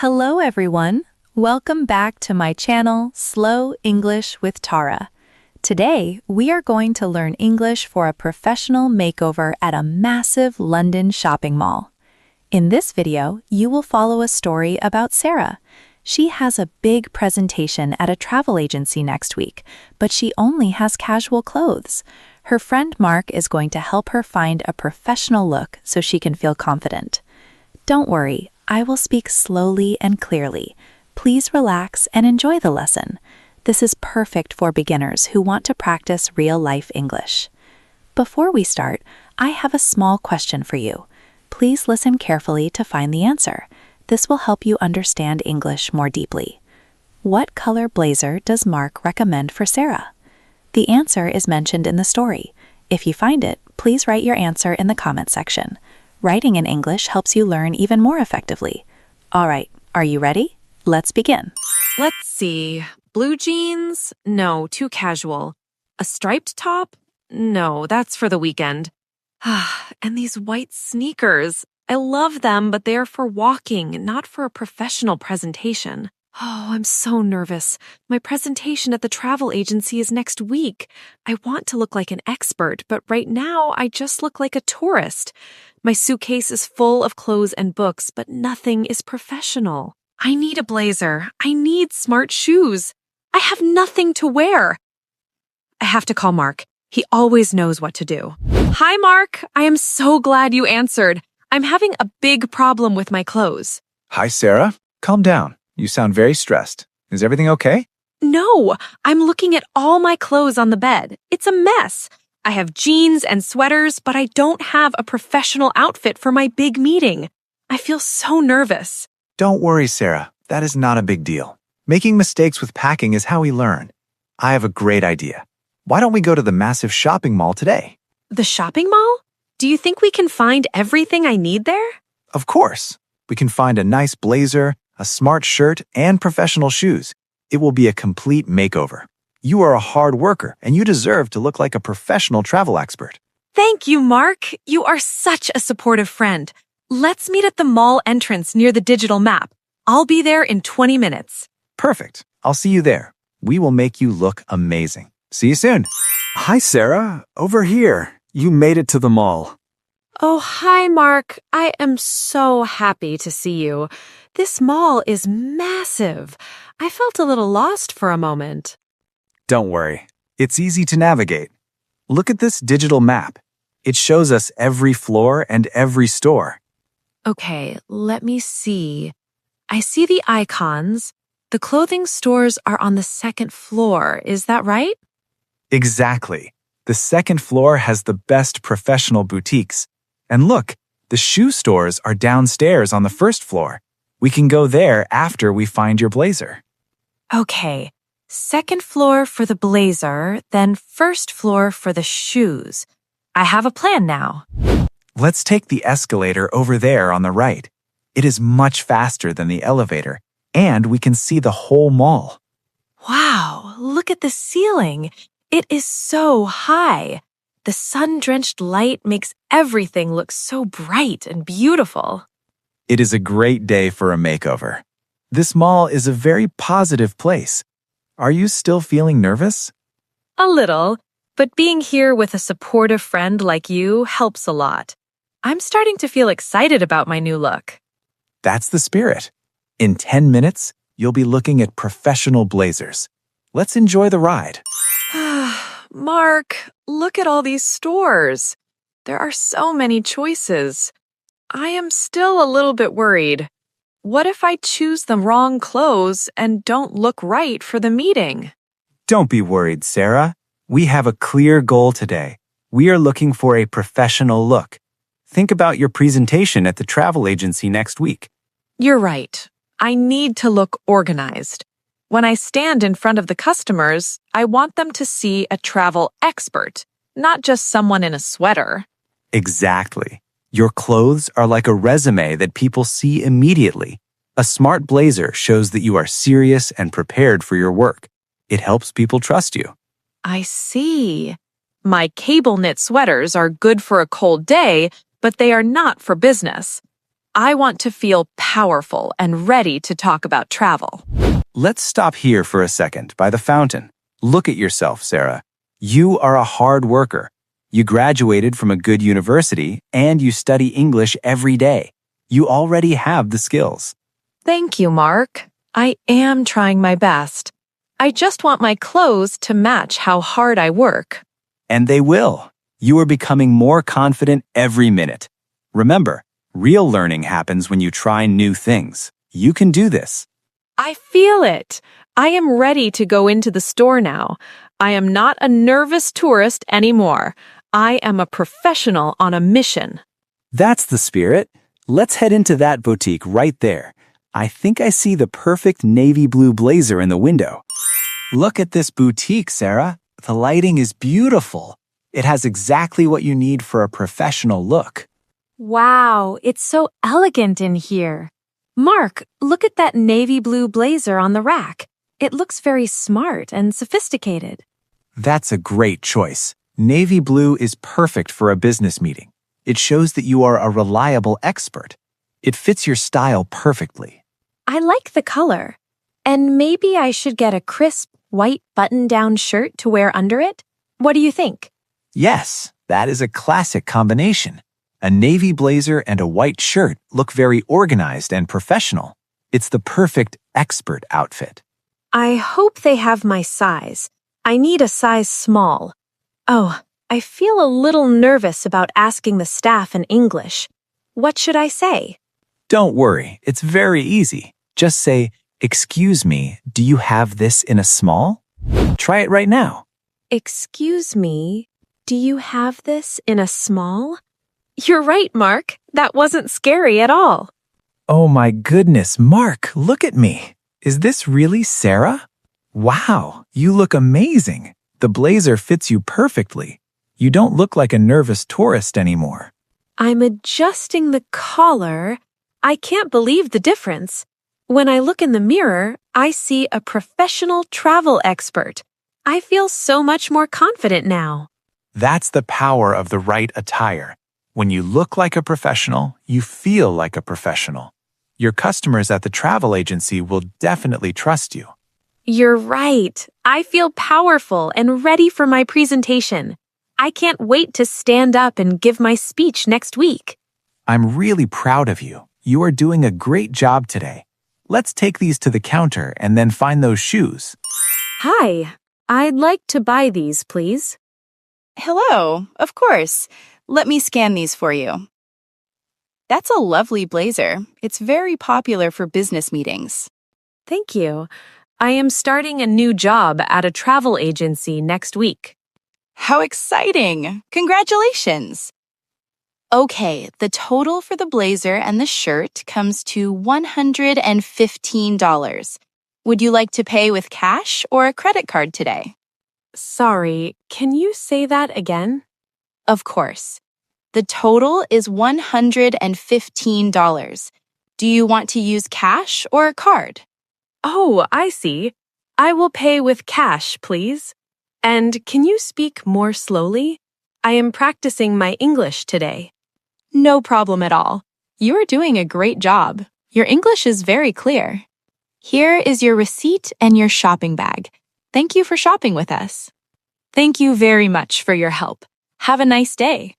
Hello everyone! Welcome back to my channel, Slow English with Tara. Today, we are going to learn English for a professional makeover at a massive London shopping mall. In this video, you will follow a story about Sarah. She has a big presentation at a travel agency next week, but she only has casual clothes. Her friend Mark is going to help her find a professional look so she can feel confident. Don't worry, I will speak slowly and clearly. Please relax and enjoy the lesson. This is perfect for beginners who want to practice real-life English. Before we start, I have a small question for you. Please listen carefully to find the answer. This will help you understand English more deeply. What color blazer does Mark recommend for Sarah? The answer is mentioned in the story. If you find it, please write your answer in the comment section. Writing in English helps you learn even more effectively. All right, are you ready? Let's begin. Let's see. Blue jeans? No, too casual. A striped top? No, that's for the weekend. And these white sneakers. I love them, but they are for walking, not for a professional presentation. Oh, I'm so nervous. My presentation at the travel agency is next week. I want to look like an expert, but right now I just look like a tourist. My suitcase is full of clothes and books, but nothing is professional. I need a blazer. I need smart shoes. I have nothing to wear. I have to call Mark. He always knows what to do. Hi, Mark. I am so glad you answered. I'm having a big problem with my clothes. Hi, Sarah. Calm down. You sound very stressed. Is everything okay? No, I'm looking at all my clothes on the bed. It's a mess. I have jeans and sweaters, but I don't have a professional outfit for my big meeting. I feel so nervous. Don't worry, Sarah. That is not a big deal. Making mistakes with packing is how we learn. I have a great idea. Why don't we go to the massive shopping mall today? The shopping mall? Do you think we can find everything I need there? Of course. We can find a nice blazer, a smart shirt, and professional shoes. It will be a complete makeover. You are a hard worker, and you deserve to look like a professional travel expert. Thank you, Mark. You are such a supportive friend. Let's meet at the mall entrance near the digital map. I'll be there in 20 minutes. Perfect. I'll see you there. We will make you look amazing. See you soon. Hi, Sarah. Over here. You made it to the mall. Oh, hi, Mark. I am so happy to see you. This mall is massive. I felt a little lost for a moment. Don't worry. It's easy to navigate. Look at this digital map. It shows us every floor and every store. Okay, let me see. I see the icons. The clothing stores are on the second floor. Is that right? Exactly. The second floor has the best professional boutiques. And look, the shoe stores are downstairs on the first floor. We can go there after we find your blazer. Okay, second floor for the blazer, then first floor for the shoes. I have a plan now. Let's take the escalator over there on the right. It is much faster than the elevator, and we can see the whole mall. Wow, look at the ceiling. It is so high. The sun-drenched light makes everything look so bright and beautiful. It is a great day for a makeover. This mall is a very positive place. Are you still feeling nervous? A little, but being here with a supportive friend like you helps a lot. I'm starting to feel excited about my new look. That's the spirit. In 10 minutes, you'll be looking at professional blazers. Let's enjoy the ride. Mark, look at all these stores. There are so many choices. I am still a little bit worried. What if I choose the wrong clothes and don't look right for the meeting? Don't be worried, Sarah. We have a clear goal today. We are looking for a professional look. Think about your presentation at the travel agency next week. You're right. I need to look organized. When I stand in front of the customers, I want them to see a travel expert, not just someone in a sweater. Exactly. Your clothes are like a resume that people see immediately. A smart blazer shows that you are serious and prepared for your work. It helps people trust you. I see. My cable knit sweaters are good for a cold day, but they are not for business. I want to feel powerful and ready to talk about travel. Let's stop here for a second by the fountain. Look at yourself, Sarah. You are a hard worker. You graduated from a good university and you study English every day. You already have the skills. Thank you, Mark. I am trying my best. I just want my clothes to match how hard I work. And they will. You are becoming more confident every minute. Remember, real learning happens when you try new things. You can do this. I feel it. I am ready to go into the store now. I am not a nervous tourist anymore. I am a professional on a mission. That's the spirit. Let's head into that boutique right there. I think I see the perfect navy blue blazer in the window. Look at this boutique, Sarah. The lighting is beautiful. It has exactly what you need for a professional look. Wow, it's so elegant in here. Mark, look at that navy blue blazer on the rack. It looks very smart and sophisticated. That's a great choice. Navy blue is perfect for a business meeting. It shows that you are a reliable expert. It fits your style perfectly. I like the color. And maybe I should get a crisp, white button-down shirt to wear under it? What do you think? Yes, that is a classic combination. A navy blazer and a white shirt look very organized and professional. It's the perfect expert outfit. I hope they have my size. I need a size small. Oh, I feel a little nervous about asking the staff in English. What should I say? Don't worry, it's very easy. Just say, "Excuse me, do you have this in a small?" Try it right now. Excuse me, do you have this in a small? You're right, Mark. That wasn't scary at all. Oh my goodness, Mark, look at me. Is this really Sarah? Wow, you look amazing. The blazer fits you perfectly. You don't look like a nervous tourist anymore. I'm adjusting the collar. I can't believe the difference. When I look in the mirror, I see a professional travel expert. I feel so much more confident now. That's the power of the right attire. When you look like a professional, you feel like a professional. Your customers at the travel agency will definitely trust you. You're right. I feel powerful and ready for my presentation. I can't wait to stand up and give my speech next week. I'm really proud of you. You are doing a great job today. Let's take these to the counter and then find those shoes. Hi, I'd like to buy these, please. Hello, of course. Let me scan these for you. That's a lovely blazer. It's very popular for business meetings. Thank you. I am starting a new job at a travel agency next week. How exciting! Congratulations! Okay, the total for the blazer and the shirt comes to $115. Would you like to pay with cash or a credit card today? Sorry, can you say that again? Of course. The total is $115. Do you want to use cash or a card? Oh, I see. I will pay with cash, please. And can you speak more slowly? I am practicing my English today. No problem at all. You are doing a great job. Your English is very clear. Here is your receipt and your shopping bag. Thank you for shopping with us. Thank you very much for your help. Have a nice day.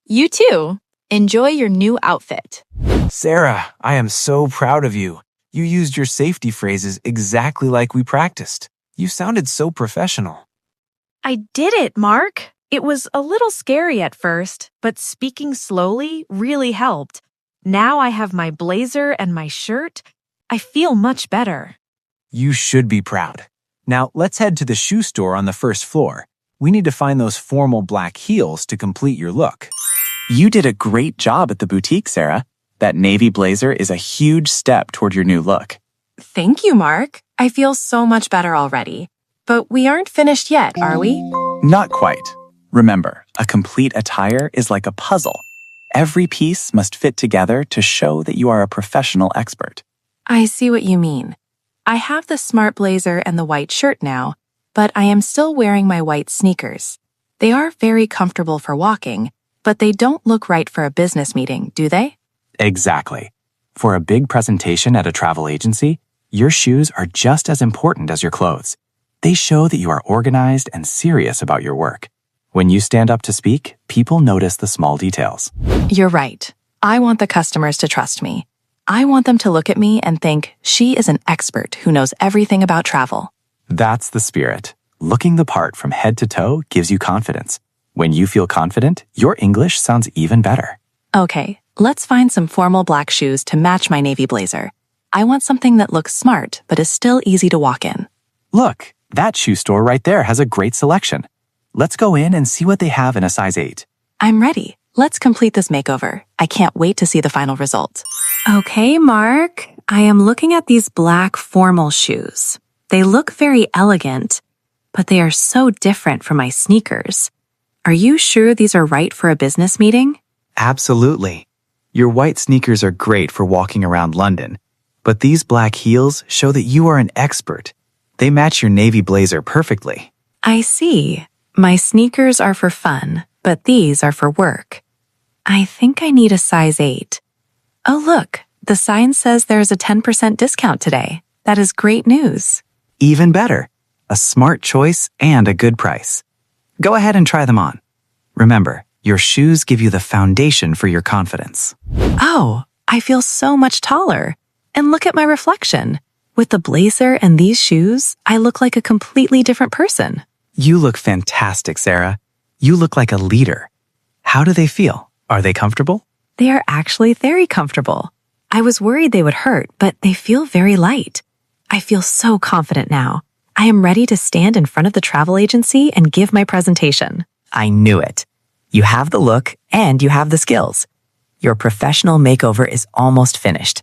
You too. Enjoy your new outfit. Sarah, I am so proud of you. You used your safety phrases exactly like we practiced. You sounded so professional. I did it, Mark. It was a little scary at first, but speaking slowly really helped. Now I have my blazer and my shirt. I feel much better. You should be proud. Now, let's head to the shoe store on the first floor. We need to find those formal black heels to complete your look. You did a great job at the boutique, Sarah. That navy blazer is a huge step toward your new look. Thank you, Mark. I feel so much better already. But we aren't finished yet, are we? Not quite. Remember, a complete attire is like a puzzle. Every piece must fit together to show that you are a professional expert. I see what you mean. I have the smart blazer and the white shirt now, but I am still wearing my white sneakers. They are very comfortable for walking, but they don't look right for a business meeting, do they? Exactly. For a big presentation at a travel agency, your shoes are just as important as your clothes. They show that you are organized and serious about your work. When you stand up to speak, people notice the small details. You're right. I want the customers to trust me. I want them to look at me and think she is an expert who knows everything about travel. That's the spirit. Looking the part from head to toe gives you confidence. When you feel confident, your English sounds even better. Okay, let's find some formal black shoes to match my navy blazer. I want something that looks smart but is still easy to walk in. Look, that shoe store right there has a great selection. Let's go in and see what they have in a size 8. I'm ready. Let's complete this makeover. I can't wait to see the final result. Okay, Mark, I am looking at these black formal shoes. They look very elegant, but they are so different from my sneakers. Are you sure these are right for a business meeting? Absolutely. Your white sneakers are great for walking around London, but these black heels show that you are an expert. They match your navy blazer perfectly. I see. My sneakers are for fun, but these are for work. I think I need a size 8. Oh, look, the sign says there's a 10% discount today. That is great news. Even better, a smart choice and a good price. Go ahead and try them on. Remember, your shoes give you the foundation for your confidence. Oh, I feel so much taller. And look at my reflection. With the blazer and these shoes, I look like a completely different person. You look fantastic, Sarah. You look like a leader. How do they feel? Are they comfortable? They are actually very comfortable. I was worried they would hurt, but they feel very light. I feel so confident now. I am ready to stand in front of the travel agency and give my presentation. I knew it. You have the look and you have the skills. Your professional makeover is almost finished.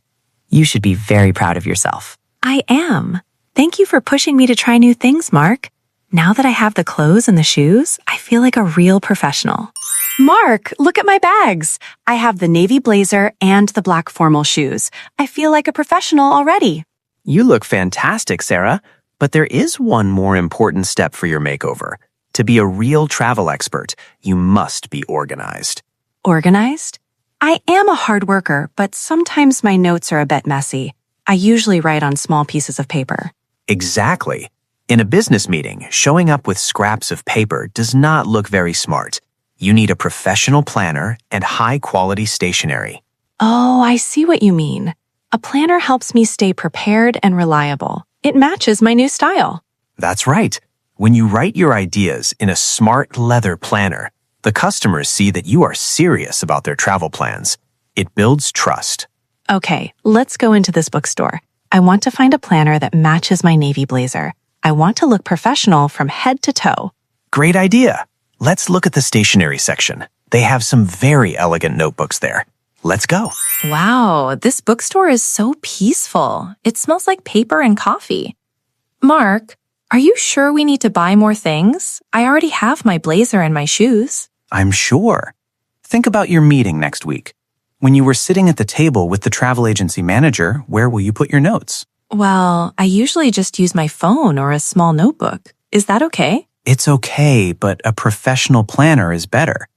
You should be very proud of yourself. I am. Thank you for pushing me to try new things, Mark. Now that I have the clothes and the shoes, I feel like a real professional. Mark, look at my bags. I have the navy blazer and the black formal shoes. I feel like a professional already. You look fantastic, Sarah, but there is one more important step for your makeover. To be a real travel expert, you must be organized. Organized? I am a hard worker, but sometimes my notes are a bit messy. I usually write on small pieces of paper. Exactly. In a business meeting, showing up with scraps of paper does not look very smart. You need a professional planner and high-quality stationery. Oh, I see what you mean. A planner helps me stay prepared and reliable. It matches my new style. That's right. When you write your ideas in a smart leather planner, the customers see that you are serious about their travel plans. It builds trust. Okay, let's go into this bookstore. I want to find a planner that matches my navy blazer. I want to look professional from head to toe. Great idea. Let's look at the stationery section. They have some very elegant notebooks there. Let's go. Wow, this bookstore is so peaceful. It smells like paper and coffee. Mark, are you sure we need to buy more things? I already have my blazer and my shoes. I'm sure. Think about your meeting next week. When you were sitting at the table with the travel agency manager, where will you put your notes? Well, I usually just use my phone or a small notebook. Is that okay? It's okay, but a professional planner is better.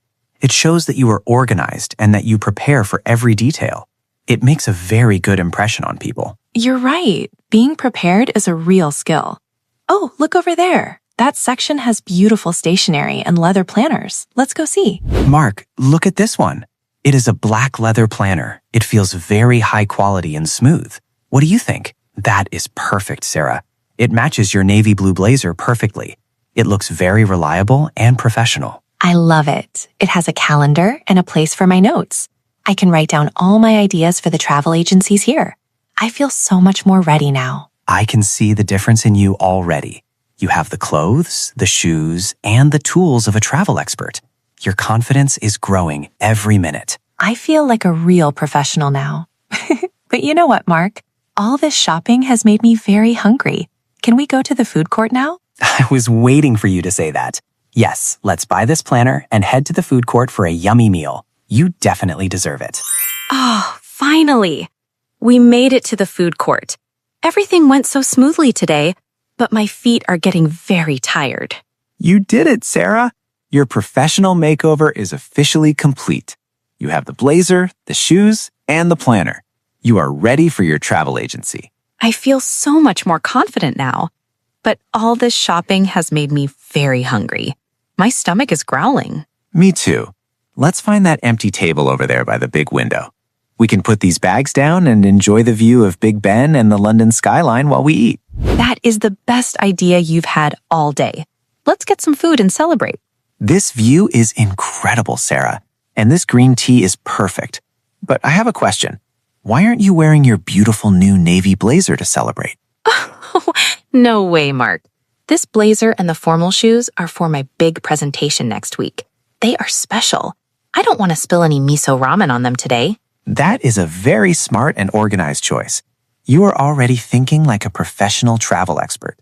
It shows that you are organized and that you prepare for every detail. It makes a very good impression on people. You're right. Being prepared is a real skill. Oh, look over there. That section has beautiful stationery and leather planners. Let's go see. Mark, look at this one. It is a black leather planner. It feels very high quality and smooth. What do you think? That is perfect, Sarah. It matches your navy blue blazer perfectly. It looks very reliable and professional. I love it. It has a calendar and a place for my notes. I can write down all my ideas for the travel agencies here. I feel so much more ready now. I can see the difference in you already. You have the clothes, the shoes, and the tools of a travel expert. Your confidence is growing every minute. I feel like a real professional now. But you know what, Mark? All this shopping has made me very hungry. Can we go to the food court now? I was waiting for you to say that. Yes, let's buy this planner and head to the food court for a yummy meal. You definitely deserve it. Oh, finally! We made it to the food court. Everything went so smoothly today, but my feet are getting very tired. You did it, Sarah. Your professional makeover is officially complete. You have the blazer, the shoes, and the planner. You are ready for your travel agency. I feel so much more confident now. But all this shopping has made me very hungry. My stomach is growling. Me too. Let's find that empty table over there by the big window. We can put these bags down and enjoy the view of Big Ben and the London skyline while we eat. That is the best idea you've had all day. Let's get some food and celebrate. This view is incredible, Sarah, and this green tea is perfect. But I have a question. Why aren't you wearing your beautiful new navy blazer to celebrate? No way, Mark. This blazer and the formal shoes are for my big presentation next week. They are special. I don't want to spill any miso ramen on them today. That is a very smart and organized choice. You are already thinking like a professional travel expert.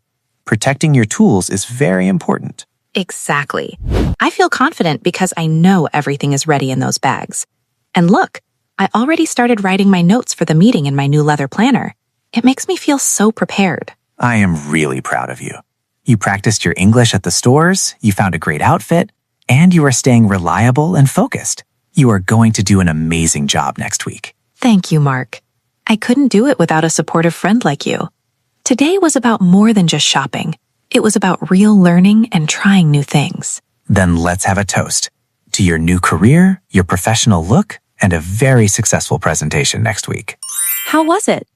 Protecting your tools is very important. Exactly. I feel confident because I know everything is ready in those bags. And look, I already started writing my notes for the meeting in my new leather planner. It makes me feel so prepared. I am really proud of you. You practiced your English at the stores, you found a great outfit, and you are staying reliable and focused. You are going to do an amazing job next week. Thank you, Mark. I couldn't do it without a supportive friend like you. Today was about more than just shopping. It was about real learning and trying new things. Then let's have a toast to your new career, your professional look, and a very successful presentation next week. How was it?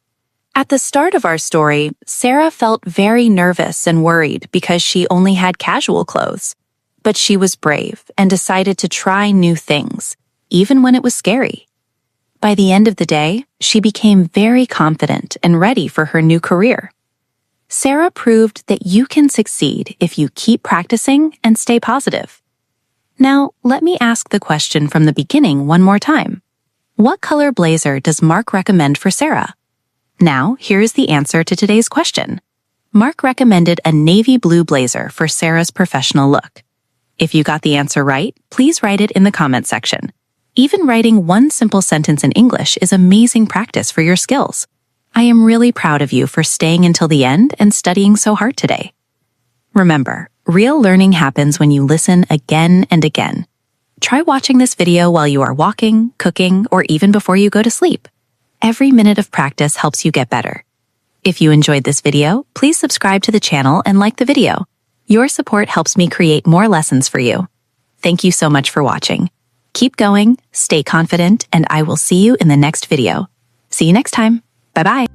At the start of our story, Sarah felt very nervous and worried because she only had casual clothes. But she was brave and decided to try new things, even when it was scary. By the end of the day, she became very confident and ready for her new career. Sarah proved that you can succeed if you keep practicing and stay positive. Now, let me ask the question from the beginning one more time. What color blazer does Mark recommend for Sarah? Now, here is the answer to today's question. Mark recommended a navy blue blazer for Sarah's professional look. If you got the answer right, please write it in the comment section. Even writing one simple sentence in English is amazing practice for your skills. I am really proud of you for staying until the end and studying so hard today. Remember, real learning happens when you listen again and again. Try watching this video while you are walking, cooking, or even before you go to sleep. Every minute of practice helps you get better. If you enjoyed this video, please subscribe to the channel and like the video. Your support helps me create more lessons for you. Thank you so much for watching. Keep going, stay confident, and I will see you in the next video. See you next time. Bye-bye.